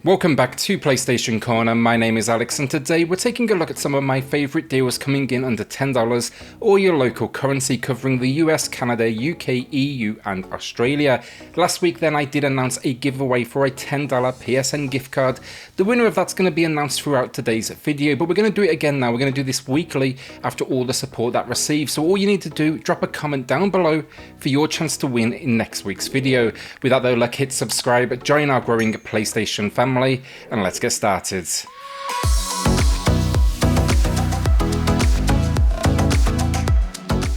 Welcome back to PlayStation Corner. My name is Alex and today we're taking a look at some of my favourite deals coming in under $10 or your local currency, covering the US, Canada, UK, EU and Australia. Last week then I did announce a giveaway for a $10 PSN gift card. The winner of that's going to be announced throughout today's video, but we're going to do it again now. We're going to do this weekly after all the support that receives. So all you need to do, drop a comment down below for your chance to win in next week's video. With that though, hit subscribe, join our growing PlayStation family, and let's get started.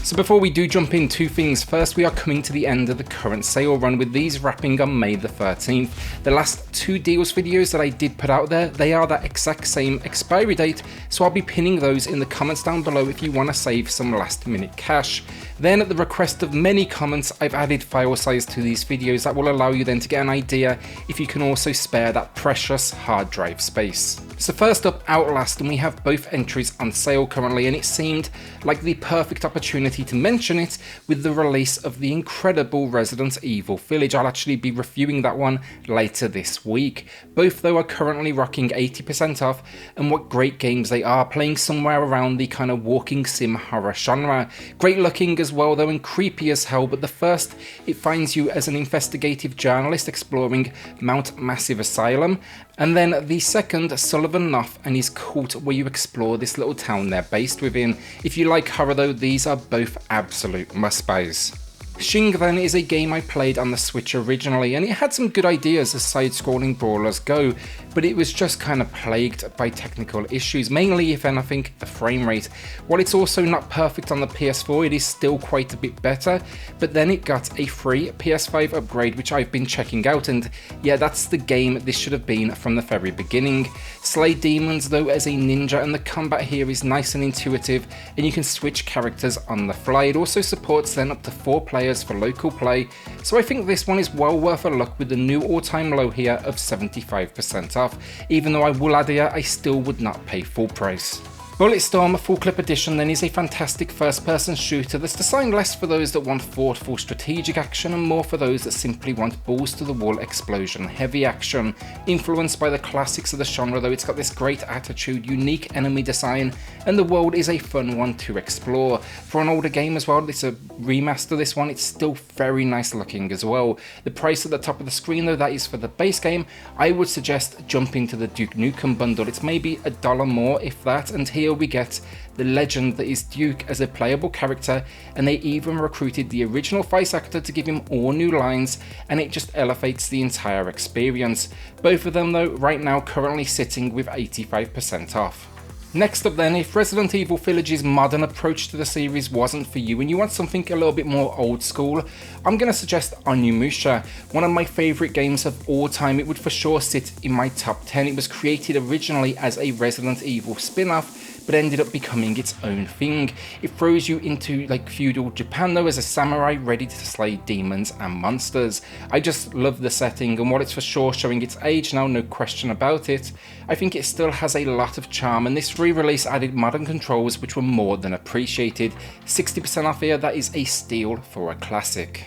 So before we do jump in, two things. First, we are coming to the end of the current sale run, with these wrapping on May the 13th. The last two deals videos that I did put out there, they are that exact same expiry date, so I'll be pinning those in the comments down below if you want to save some last minute cash. Then at the request of many comments, I've added file size to these videos that will allow you then to get an idea if you can also spare that precious hard drive space. So first up, Outlast, and we have both entries on sale currently, and it seemed like the perfect opportunity to mention it with the release of the incredible Resident Evil Village. I'll actually be reviewing that one later this week. Both though are currently rocking 80% off, and what great games they are, playing somewhere around the kind of walking sim horror genre. Great looking as well though, and creepy as hell, but the first, it finds you as an investigative journalist exploring Mount Massive Asylum, and then the second, Sullivan Knopf and his cult, where you explore this little town they're based within. If you like horror though, these are both absolute must-buys. Shing then is a game I played on the Switch originally, and it had some good ideas as side-scrolling brawlers go, but it was just kind of plagued by technical issues, mainly if anything the frame rate. While it's also not perfect on the PS4, it is still quite a bit better, but then it got a free PS5 upgrade which I've been checking out, and yeah, that's the game this should have been from the very beginning. Slay demons though as a ninja, and the combat here is nice and intuitive, and you can switch characters on the fly. It also supports then up to 4 players for local play, so I think this one is well worth a look with the new all-time low here of 75% off, even though I will add here I still would not pay full price. Bulletstorm Full Clip Edition then is a fantastic first-person shooter that's designed less for those that want thoughtful strategic action and more for those that simply want balls-to-the-wall explosion-heavy action. Influenced by the classics of the genre though, it's got this great attitude, unique enemy design, and the world is a fun one to explore. For an older game as well, it's a remaster this one, it's still very nice looking as well. The price at the top of the screen though, that is for the base game. I would suggest jumping to the Duke Nukem bundle, it's maybe $1 more if that, and here we get the legend that is Duke as a playable character, and they even recruited the original voice actor to give him all new lines, and it just elevates the entire experience. Both of them though right now currently sitting with 85% off. Next up then, if Resident Evil Village's modern approach to the series wasn't for you and you want something a little bit more old school, I'm going to suggest Onimusha, one of my favourite games of all time. It would for sure sit in my top 10. It was created originally as a Resident Evil spin-off, but ended up becoming its own thing. It throws you into like feudal Japan though as a samurai ready to slay demons and monsters. I just love the setting, and while it's for sure showing its age now, no question about it, I think it still has a lot of charm, and this re-release added modern controls which were more than appreciated. 60% off here, that is a steal for a classic.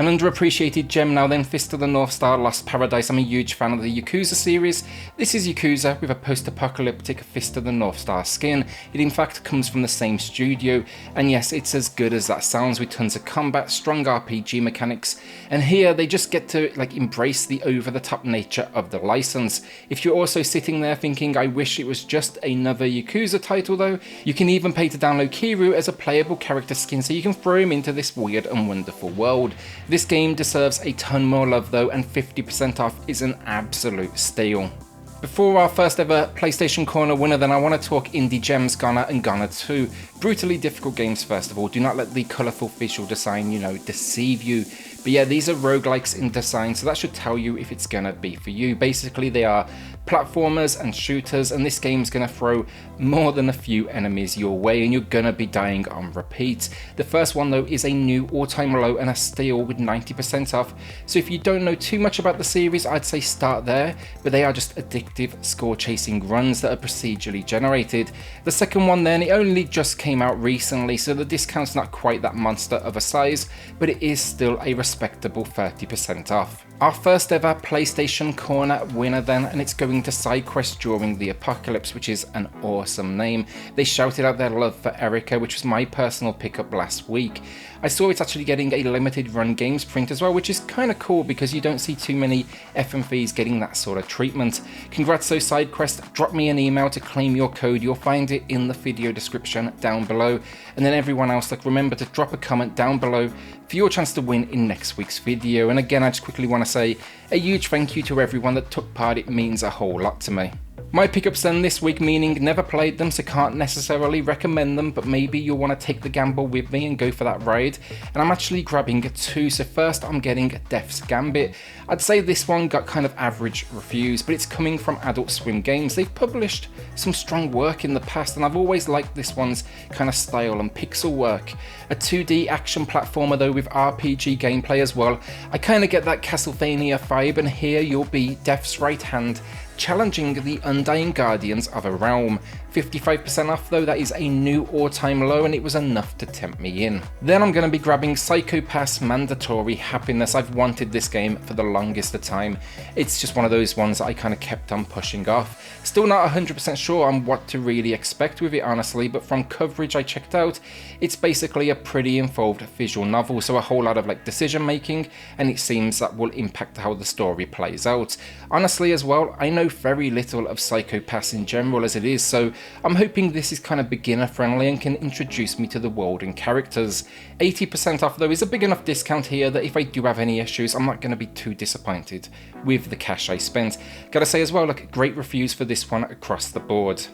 An underappreciated gem now then, Fist of the North Star Lost Paradise. I'm a huge fan of the Yakuza series. This is Yakuza with a post-apocalyptic Fist of the North Star skin. It in fact comes from the same studio, and yes, it's as good as that sounds, with tons of combat, strong RPG mechanics, and here they just get to like embrace the over-the-top nature of the license. If you're also sitting there thinking I wish it was just another Yakuza title though, you can even pay to download Kiryu as a playable character skin so you can throw him into this weird and wonderful world. This game deserves a ton more love though, and 50% off is an absolute steal. Before our first ever PlayStation Corner winner then, I want to talk indie gems GoNNER and GoNNER 2. Brutally difficult games first of all, do not let the colourful visual design, deceive you. But yeah, these are roguelikes in design, so that should tell you if it's gonna be for you. Basically they are platformers and shooters, and this game's gonna throw more than a few enemies your way and you're gonna be dying on repeat. The first one though is a new all-time low and a steal with 90% off, so if you don't know too much about the series, I'd say start there, but they are just addictive score chasing runs that are procedurally generated. The second one then, it only just came out recently, so the discount's not quite that monster of a size, but it is still a respectable 30% off. Our first ever PlayStation Corner winner then, and it's going to SideQuest During the Apocalypse, which is an awesome name. They shouted out their love for Erica, which was my personal pickup last week. I saw it's actually getting a limited run games print as well, which is kind of cool because you don't see too many FMVs getting that sort of treatment. Congrats though SideQuest, drop me an email to claim your code, you'll find it in the video description down below. And then everyone else, like, remember to drop a comment down below for your chance to win in next week's video. And again, I just quickly want to say a huge thank you to everyone that took part, it means a whole lot to me. My pickups then this week, meaning never played them, so can't necessarily recommend them, but maybe you'll want to take the gamble with me and go for that ride. And I'm actually grabbing two. So first I'm getting Death's Gambit. I'd say this one got kind of average reviews, but it's coming from Adult Swim Games. They've published some strong work in the past, and I've always liked this one's kind of style and pixel work. A 2D action platformer though with RPG gameplay as well. I kind of get that Castlevania vibe, and here you'll be Death's right hand, challenging the Undying Guardians of a Realm. 55% off though, that is a new all-time low, and it was enough to tempt me in. Then I'm going to be grabbing Psycho Pass Mandatory Happiness. I've wanted this game for the longest of time. It's just one of those ones that I kind of kept on pushing off. Still not 100% sure on what to really expect with it honestly, but from coverage I checked out, it's basically a pretty involved visual novel, so a whole lot of like decision making, and it seems that will impact how the story plays out. Honestly as well, I know very little of Psycho Pass in general as it is, so I'm hoping this is kind of beginner friendly and can introduce me to the world and characters. 80% off though is a big enough discount here that if I do have any issues, I'm not going to be too disappointed with the cash I spent. Gotta say as well, look, great reviews for this one across the board.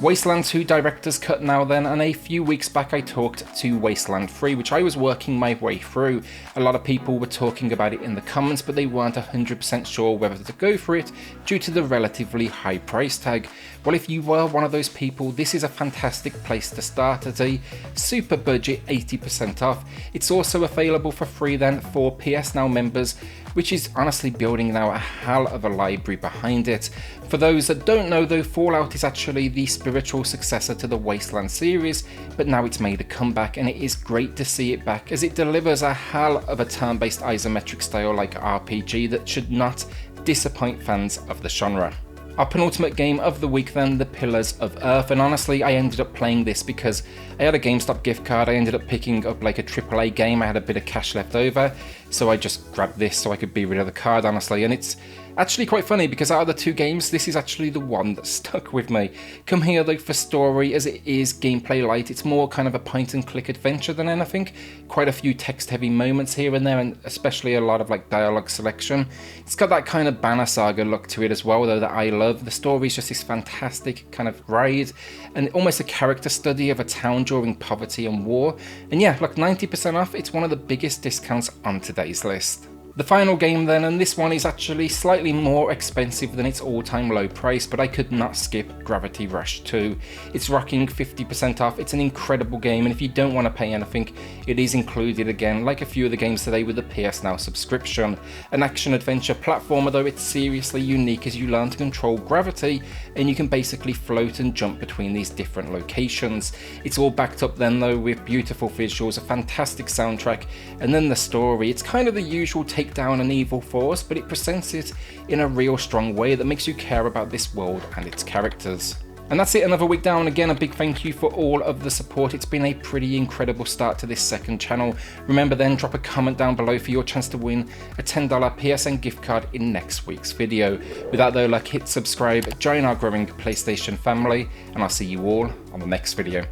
Wasteland 2 Director's Cut now then, and a few weeks back I talked to Wasteland 3, which I was working my way through. A lot of people were talking about it in the comments, but they weren't 100% sure whether to go for it due to the relatively high price tag. Well, if you were one of those people, this is a fantastic place to start at a super budget 80% off. It's also available for free then for PS Now members, which is honestly building now a hell of a library behind it. For those that don't know though, Fallout is actually the spiritual successor to the Wasteland series, but now it's made a comeback, and it is great to see it back as it delivers a hell of a turn-based isometric style like RPG that should not disappoint fans of the genre. Our penultimate game of the week then, The Pillars of Earth, and honestly I ended up playing this because I had a GameStop gift card. I ended up picking up like a AAA game, I had a bit of cash left over, so I just grabbed this so I could be rid of the card honestly, and it's actually quite funny because out of the two games, this is actually the one that stuck with me. Come here though for story, as it is gameplay light, it's more kind of a point and click adventure than anything. Quite a few text heavy moments here and there, and especially a lot of like dialogue selection. It's got that kind of Banner Saga look to it as well though that I love. The story is just this fantastic kind of ride and almost a character study of a town during poverty and war. And yeah, look, 90% off, it's one of the biggest discounts on today's list. The final game then, and this one is actually slightly more expensive than its all-time low price, but I could not skip Gravity Rush 2. It's rocking 50% off, it's an incredible game, and if you don't want to pay anything, it is included again, like a few of the games today with the PS Now subscription. An action-adventure platformer though, it's seriously unique as you learn to control gravity, and you can basically float and jump between these different locations. It's all backed up then though with beautiful visuals, a fantastic soundtrack, and then the story. It's kind of the usual take down an evil force, but it presents it in a real strong way that makes you care about this world and its characters. And that's it, another week down. Again, a big thank you for all of the support. It's been a pretty incredible start to this second channel. Remember then, drop a comment down below for your chance to win a $10 PSN gift card in next week's video. With that though, like, hit subscribe, join our growing PlayStation family, and I'll see you all on the next video.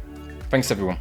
Thanks everyone.